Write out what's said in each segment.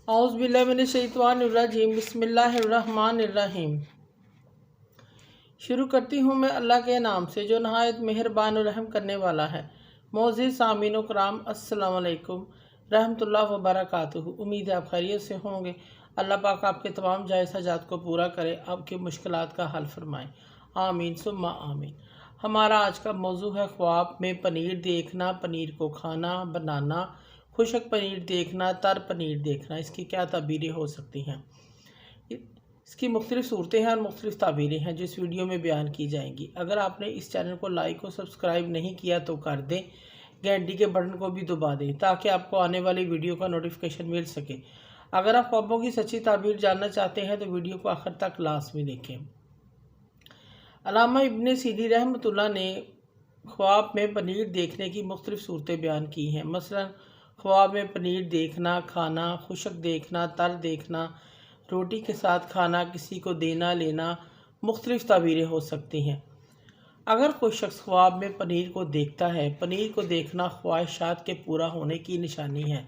औज़ुबिल्लाहिमिनश्शैतानिर्रजीम बिस्मिल्लाहिर्रहमानिर्रहीम। शुरू करती हूँ मैं अल्लाह के नाम से जो नहायत मेहरबान और रहम करने वाला है। मोअज़्ज़िज़ सामीन व कराम, अस्सलाम वालेकुम रहमतुल्लाहि व बरकातुहू। उम्मीद है आप खैरियत से होंगे। अल्लाह पाक आपके तमाम जायज़ हाजात को पूरा करे, आपकी मुश्किलात का हल फरमाए। आमीन सुम्मा आमीन। हमारा आज का मौजू है ख्वाब में पनीर देखना, पनीर को खाना, बनाना, खुशक पनीर देखना, तर पनीर देखना। इसकी क्या ताबीरें हो सकती हैं? इसकी मुख्तलिफ़ सूरतें हैं और मुख्तलिफ़ ताबीरें हैं जो इस वीडियो में बयान की जाएंगी। अगर आपने इस चैनल को लाइक और सब्सक्राइब नहीं किया तो कर दें, घंटी के बटन को भी दबा दें ताकि आपको आने वाली वीडियो का नोटिफिकेशन मिल सके। अगर आप ख्वाबों की सच्ची ताबीर जानना चाहते हैं तो वीडियो को आखिर तक लाज़मी देखें। अल्लामा इब्न सीरी रहमतुल्लाह ने ख्वाब में पनीर देखने की मुख्तलिफ़ सूरतें बयान की हैं। मसलन ख्वाब में पनीर देखना, खाना, खुशक देखना, तर देखना, रोटी के साथ खाना, किसी को देना लेना, मुख्तलिफ़ ताबीरें हो सकती हैं। अगर कोई शख्स ख्वाब में पनीर को देखता है, पनीर को देखना ख्वाहिशात के पूरा होने की निशानी है,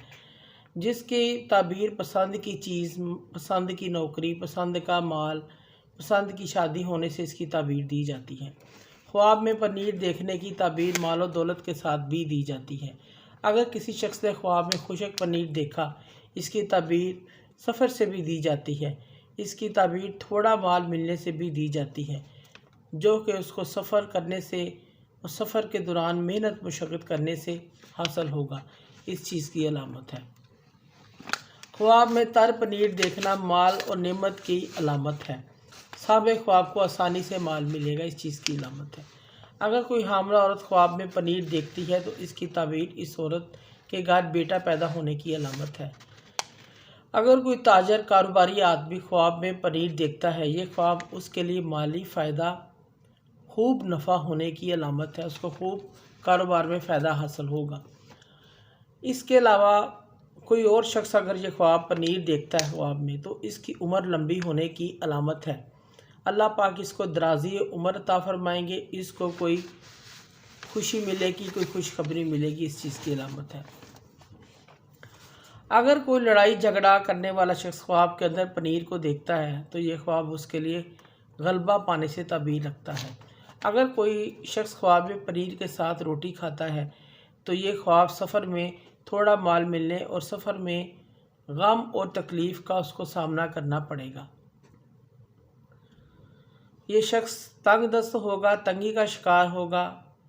जिसकी ताबीर पसंद की चीज़, पसंद की नौकरी, पसंद का माल, पसंद की शादी होने से इसकी ताबीर दी जाती है। ख्वाब में पनीर देखने की ताबीर माल और दौलत के साथ भी दी जाती है। अगर किसी शख्स ने ख्वाब में खुशक पनीर देखा, इसकी ताबीर सफ़र से भी दी जाती है। इसकी ताबीर थोड़ा माल मिलने से भी दी जाती है, जो कि उसको सफ़र करने से और सफ़र के दौरान मेहनत मशक्क़त करने से हासिल होगा, इस चीज़ की अलामत है। ख्वाब में तर पनीर देखना माल और नेमत की अलामत है। साहिब ख्वाब को आसानी से माल मिलेगा, इस चीज़ की अलामत है। अगर कोई हामला औरत ख्वाब में पनीर देखती है तो इसकी ताबीर इस औरत के घर बेटा पैदा होने की अलामत है। अगर कोई ताजर कारोबारी आदमी ख्वाब में पनीर देखता है, ये ख्वाब उसके लिए माली फ़ायदा, खूब नफ़ा होने की अलामत है। उसको खूब कारोबार में फ़ायदा हासिल होगा। इसके अलावा कोई और शख्स अगर ये ख्वाब पनीर देखता है ख्वाब में, तो इसकी उम्र लंबी होने की अलामत है। अल्लाह पाक इसको दराज़ी उम्र अता फरमाएंगे, इसको कोई खुशी मिलेगी, कोई खुशखबरी मिलेगी, इस चीज़ की अलामत है। अगर कोई लड़ाई झगड़ा करने वाला शख्स ख्वाब के अंदर पनीर को देखता है तो ये ख्वाब उसके लिए गलबा पाने से ताबीर रखता है। अगर कोई शख्स ख्वाब में पनीर के साथ रोटी खाता है तो ये ख्वाब सफ़र में थोड़ा माल मिलने और सफ़र में गम और तकलीफ़ का उसको सामना करना पड़ेगा। ये शख्स तंग दस्त होगा, तंगी का शिकार होगा।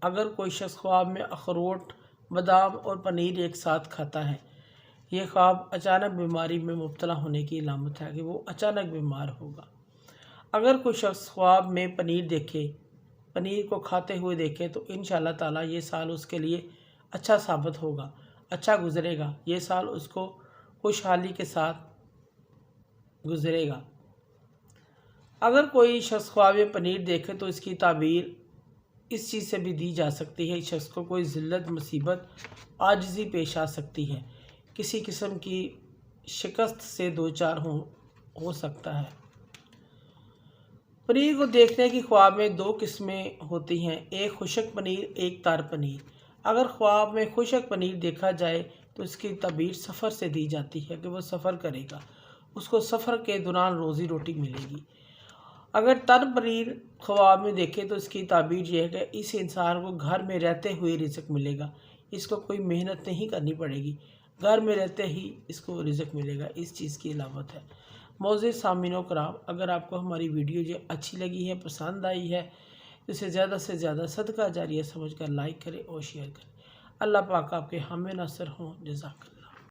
अगर कोई शख्स ख्वाब में अखरोट, बादाम और पनीर एक साथ खाता है, ये ख्वाब अचानक बीमारी में मुब्तला होने की अलामत है कि वो अचानक बीमार होगा। अगर कोई शख्स ख्वाब में पनीर देखे, पनीर को खाते हुए देखे, तो इंशाअल्लाह ताला ये साल उसके लिए अच्छा साबित होगा, अच्छा गुजरेगा। ये साल उसको खुशहाली के साथ गुजरेगा। अगर कोई शख्स ख्वाब में पनीर देखे तो इसकी ताबीर इस चीज़ से भी दी जा सकती है, इस शख्स को कोई ज़िल्लत, मुसीबत, आजिज़ी पेश आ सकती है, किसी किस्म की शिकस्त से दो चार हो सकता है। पनीर को देखने की ख्वाब में दो किस्में होती हैं, एक खुशक पनीर, एक तर पनीर। अगर ख्वाब में खुशक पनीर देखा जाए तो इसकी ताबीर सफ़र से दी जाती है कि वह सफ़र करेगा, उसको सफ़र के दौरान रोज़ी रोटी मिलेगी। अगर तर पनीर ख्वाब में देखे तो इसकी ताबीर यह है कि इस इंसान को घर में रहते हुए रिज़्क मिलेगा, इसको कोई मेहनत नहीं करनी पड़ेगी, घर में रहते ही इसको रिज़्क मिलेगा, इस चीज़ की अलामत है। मोअज़्ज़िज़ सामीन कराम, अगर आपको हमारी वीडियो जो अच्छी लगी है, पसंद आई है, तो इसे ज़्यादा से ज़्यादा सदका जारिया समझकर लाइक करें और शेयर करें। अल्लाह पाक आपके हामी नासर हों। जज़ाकल्लाह।